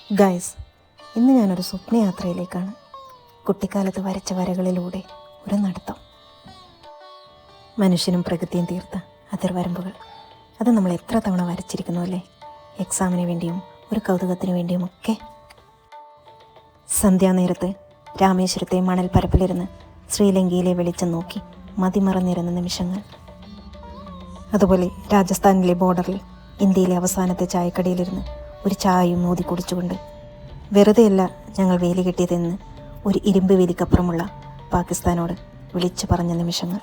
Guys, ഇന്ന് ഞാനൊരു സ്വപ്നയാത്രയിലേക്കാണ്. കുട്ടിക്കാലത്ത് വരച്ച വരകളിലൂടെ ഒരു നടത്തം. മനുഷ്യനും പ്രകൃതിയും തീർത്ത അതിർവരമ്പുകൾ, അത് നമ്മൾ എത്ര തവണ വരച്ചിരിക്കുന്നു അല്ലേ? എക്സാമിന് വേണ്ടിയും ഒരു കൗതുകത്തിന് വേണ്ടിയുമൊക്കെ. സന്ധ്യാനേരത്ത് രാമേശ്വരത്തെ മണൽ പരപ്പിലിരുന്ന് ശ്രീലങ്കയിലെ വെളിച്ചം നോക്കി മതിമറന്നിരുന്ന നിമിഷങ്ങൾ. അതുപോലെ രാജസ്ഥാനിലെ ബോർഡറിൽ ഇന്ത്യയിലെ അവസാനത്തെ ചായക്കടയിലിരുന്ന് ഒരു ചായയും മോതി കുടിച്ചുകൊണ്ട് വെറുതെയല്ല ഞങ്ങൾ വേലി കെട്ടിയതെന്ന് ഒരു ഇരുമ്പ് വേലിക്കപ്പുറമുള്ള പാകിസ്ഥാനോട് വിളിച്ചു പറഞ്ഞ നിമിഷങ്ങൾ.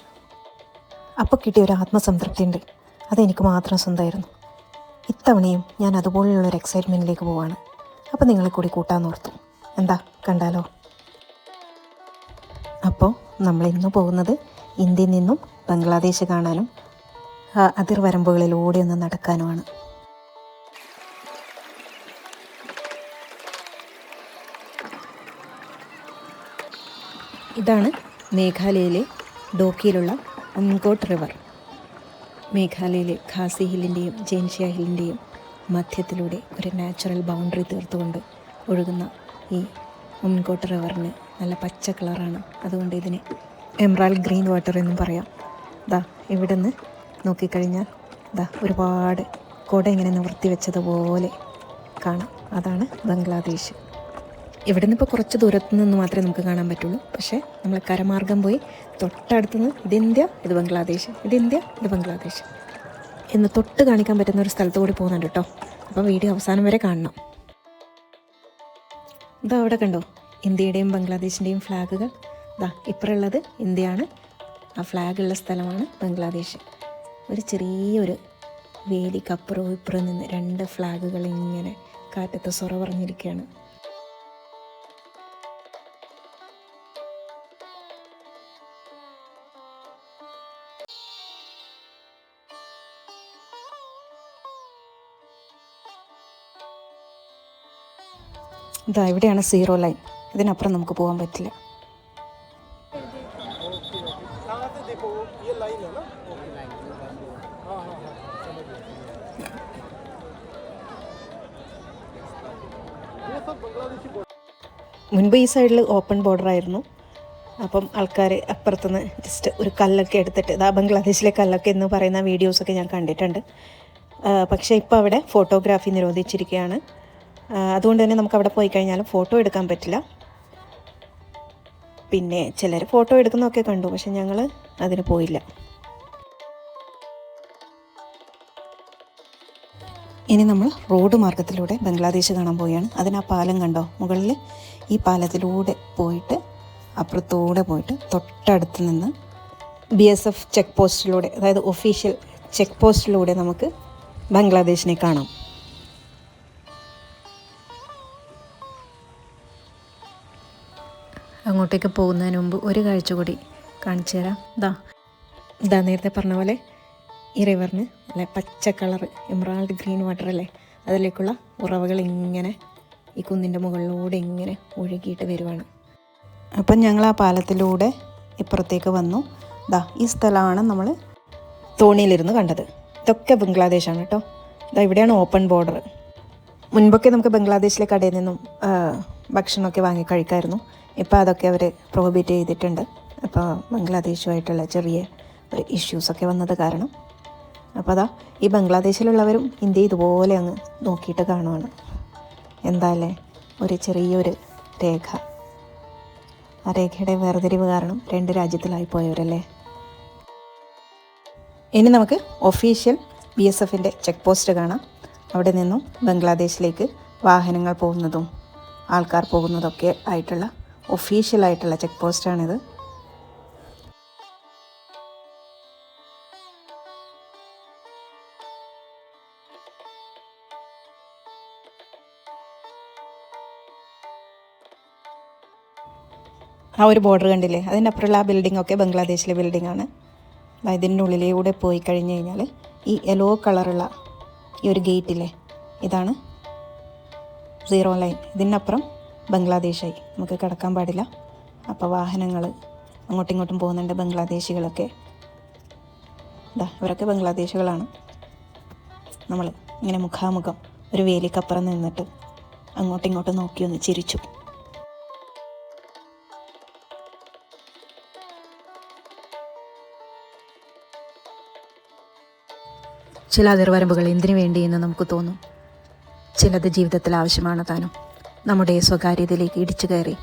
അപ്പോൾ കിട്ടിയ ഒരു ആത്മസംതൃപ്തിയുണ്ട്, അതെനിക്ക് മാത്രം സ്വന്തമായിരുന്നു. ഇത്തവണയും ഞാൻ അതുപോലെയുള്ളൊരു എക്സൈറ്റ്മെൻറ്റിലേക്ക് പോവാണ്. അപ്പോൾ നിങ്ങളെ കൂടി കൂട്ടാന്നോർത്തു. എന്താ, കണ്ടാലോ? അപ്പോൾ നമ്മളിന്ന് പോകുന്നത് ഇന്ത്യയിൽ നിന്നും ബംഗ്ലാദേശ് കാണാനും അതിർവരമ്പുകളിലൂടെ ഒന്ന് നടക്കാനുമാണ്. ഇതാണ് മേഘാലയയിലെ ഡോക്കിയിലുള്ള ഉംകോട്ട് റിവർ. മേഘാലയയിലെ ഖാസി ഹില്ലിൻ്റെയും ജെയിൻഷ്യ ഹില്ലിൻ്റെയും മധ്യത്തിലൂടെ ഒരു നാച്ചുറൽ ബൗണ്ടറി തീർത്തുകൊണ്ട് ഒഴുകുന്ന ഈ ഉംകോട്ട് റിവറിന് നല്ല പച്ച കളറാണ്. അതുകൊണ്ട് ഇതിനെ എമറാൾഡ് ഗ്രീൻ വാട്ടർ എന്നും പറയാം. ഇവിടെ നിന്ന് നോക്കിക്കഴിഞ്ഞാൽ ഒരുപാട് കുട ഇങ്ങനെ നിവർത്തി വെച്ചതുപോലെ കാണാം. അതാണ് ബംഗ്ലാദേശ്. ഇവിടെ നിന്ന് ഇപ്പോൾ കുറച്ച് ദൂരത്തു നിന്ന് മാത്രമേ നമുക്ക് കാണാൻ പറ്റുള്ളൂ. പക്ഷേ നമ്മൾ കരമാർഗം പോയി തൊട്ടടുത്ത് നിന്ന് ഇത് ഇന്ത്യ, ഇത് ബംഗ്ലാദേശ്, ഇത് ഇന്ത്യ, ഇത് ബംഗ്ലാദേശ് എന്ന് തൊട്ട് കാണിക്കാൻ പറ്റുന്ന ഒരു സ്ഥലത്ത് കൂടി പോകുന്നുണ്ട് കേട്ടോ. അപ്പോൾ വീഡിയോ അവസാനം വരെ കാണണം. അവിടെ കണ്ടോ ഇന്ത്യയുടെയും ബംഗ്ലാദേശിൻ്റെയും ഫ്ലാഗുകൾ. ഇപ്പുറമുള്ളത് ഇന്ത്യയാണ്, ആ ഫ്ലാഗുള്ള സ്ഥലമാണ് ബംഗ്ലാദേശ്. ഒരു ചെറിയൊരു വേലിക്കപ്പുറവും ഇപ്പുറം നിന്ന് രണ്ട് ഫ്ലാഗുകൾ ഇങ്ങനെ കാറ്റത്ത് സൊറ പറഞ്ഞിരിക്കുകയാണ്. ഇവിടെയാണ് സീറോ ലൈൻ. ഇതിനപ്പുറം നമുക്ക് പോകാൻ പറ്റില്ല. മുൻപ് ഈ സൈഡിൽ ഓപ്പൺ ബോർഡർ ആയിരുന്നു. അപ്പം ആൾക്കാർ അപ്പുറത്തുനിന്ന് ജസ്റ്റ് ഒരു കല്ലൊക്കെ എടുത്തിട്ട് ബംഗ്ലാദേശിലെ കല്ലൊക്കെ എന്ന് പറയുന്ന വീഡിയോസൊക്കെ ഞാൻ കണ്ടിട്ടുണ്ട്. പക്ഷേ ഇപ്പോൾ അവിടെ ഫോട്ടോഗ്രാഫി നിരോധിച്ചിരിക്കുകയാണ്. അതുകൊണ്ട് തന്നെ നമുക്ക് അവിടെ പോയി കഴിഞ്ഞാലും ഫോട്ടോ എടുക്കാൻ പറ്റില്ല. പിന്നെ ചിലർ ഫോട്ടോ എടുക്കുന്നതൊക്കെ കണ്ടു, പക്ഷെ ഞങ്ങൾ അതിന് പോയില്ല. ഇനി നമ്മൾ റോഡ് മാർഗത്തിലൂടെ ബംഗ്ലാദേശ് കാണാൻ പോവുകയാണ്. അതിന് ആ പാലം കണ്ടോ മുകളിൽ? ഈ പാലത്തിലൂടെ പോയിട്ട് അപ്പുറത്തൂടെ പോയിട്ട് തൊട്ടടുത്ത് നിന്ന് BSF ചെക്ക് പോസ്റ്റിലൂടെ, അതായത് ഒഫീഷ്യൽ ചെക്ക് പോസ്റ്റിലൂടെ നമുക്ക് ബംഗ്ലാദേശിനെ കാണാം. അങ്ങോട്ടേക്ക് പോകുന്നതിന് മുമ്പ് ഒരു കാഴ്ച കൂടി കാണിച്ചു തരാം. നേരത്തെ പറഞ്ഞ പോലെ ഈ റിവറിന് അല്ലെ പച്ച കളർ എമറാൾഡ് ഗ്രീൻ വാട്ടർ അല്ലേ, അതിലേക്കുള്ള ഉറവകൾ ഇങ്ങനെ ഈ കുന്നിൻ്റെ മുകളിലൂടെ ഇങ്ങനെ ഒഴുകിയിട്ട് വരുവാണ്. അപ്പം ഞങ്ങൾ ആ പാലത്തിലൂടെ ഇപ്പുറത്തേക്ക് വന്നു. ഈ സ്ഥലമാണ് നമ്മൾ തോണിയിലിരുന്ന് കണ്ടത്. ഇതൊക്കെ ബംഗ്ലാദേശാണ് കേട്ടോ. ഇവിടെയാണ് ഓപ്പൺ ബോർഡർ. മുൻപൊക്കെ നമുക്ക് ബംഗ്ലാദേശിലെ കടയിൽ നിന്നും ഭക്ഷണമൊക്കെ വാങ്ങി കഴിക്കാമായിരുന്നു. ഇപ്പോൾ അതൊക്കെ അവർ പ്രോഹിബിറ്റ് ചെയ്തിട്ടുണ്ട്. അപ്പോൾ ബംഗ്ലാദേശുമായിട്ടുള്ള ചെറിയ ഒരു ഇഷ്യൂസൊക്കെ വന്നത് കാരണം. അപ്പോൾ ഈ ബംഗ്ലാദേശിലുള്ളവരും ഇന്ത്യ ഇതുപോലെ അങ്ങ് നോക്കിയിട്ട് കാണുവാണ്. എന്താല്ലേ ഒരു ചെറിയൊരു രേഖ, ആ രേഖയുടെ വേർതിരിവ് കാരണം രണ്ട് രാജ്യത്തിലായി പോയവരല്ലേ. ഇനി നമുക്ക് ഒഫീഷ്യൽ BSFൻ്റെ ചെക്ക് പോസ്റ്റ് കാണാം. അവിടെ നിന്നും ബംഗ്ലാദേശിലേക്ക് വാഹനങ്ങൾ പോകുന്നതും ആൾക്കാർ പോകുന്നതൊക്കെ ആയിട്ടുള്ള ഒഫീഷ്യലായിട്ടുള്ള ചെക്ക് പോസ്റ്റാണിത്. ആ ഒരു ബോർഡർ കണ്ടില്ലേ? അതിൻ്റെ അപ്പുറമുള്ള ആ ബിൽഡിങ്ങൊക്കെ ബംഗ്ലാദേശിലെ ബിൽഡിങ്ങാണ്. ഇതിൻ്റെ ഉള്ളിലൂടെ പോയി കഴിഞ്ഞ് കഴിഞ്ഞാൽ ഈ യെല്ലോ കളറുള്ള ഈ ഒരു ഗേറ്റില്ലേ, ഇതാണ് സീറോ ലൈൻ. ഇതിനപ്പുറം ബംഗ്ലാദേശായി, നമുക്ക് കിടക്കാൻ പാടില്ല. അപ്പോൾ വാഹനങ്ങൾ അങ്ങോട്ടും ഇങ്ങോട്ടും പോകുന്നുണ്ട്. ബംഗ്ലാദേശികളൊക്കെ ഇവരൊക്കെ ബംഗ്ലാദേശികളാണ്. നമ്മൾ ഇങ്ങനെ മുഖാമുഖം ഒരു വേലിക്കപ്പുറം നിന്നിട്ട് അങ്ങോട്ടും ഇങ്ങോട്ടും നോക്കി ഒന്ന് ചിരിച്ചു. ചില അതിർവരമ്പുകൾ എന്തിനു വേണ്ടിയെന്ന് നമുക്ക് തോന്നും. ചിലത് ജീവിതത്തിൽ ആവശ്യമാണ് താനും. നമ്മുടെ സ്വകാര്യതയിലേക്ക് ഇടിച്ചു കയറി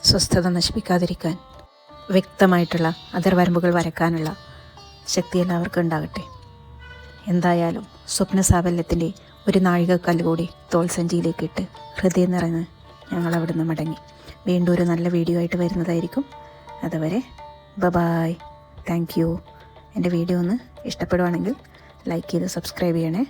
സ്വസ്ഥത നശിപ്പിക്കാതിരിക്കാൻ വ്യക്തമായിട്ടുള്ള അതിർവരമ്പുകൾ വരയ്ക്കാനുള്ള ശക്തി എല്ലാവർക്കും ഉണ്ടാകട്ടെ. എന്തായാലും സ്വപ്ന സാഫല്യത്തിൻ്റെ ഒരു നാഴികക്കല്ല് കൂടി തോൾസഞ്ചിയിലേക്ക് ഇട്ട് ഹൃദയം നിറഞ്ഞ് ഞങ്ങൾ അവിടുന്ന് മടങ്ങി. വീണ്ടും ഒരു നല്ല വീഡിയോ ആയിട്ട് വരുന്നതായിരിക്കും. അതുവരെ ബൈ. Thank you. എൻ്റെ വീഡിയോ ഒന്ന് ഇഷ്ടപ്പെടുവാണെങ്കിൽ ലൈക്ക് ചെയ്ത് സബ്സ്ക്രൈബ് ചെയ്യണേ.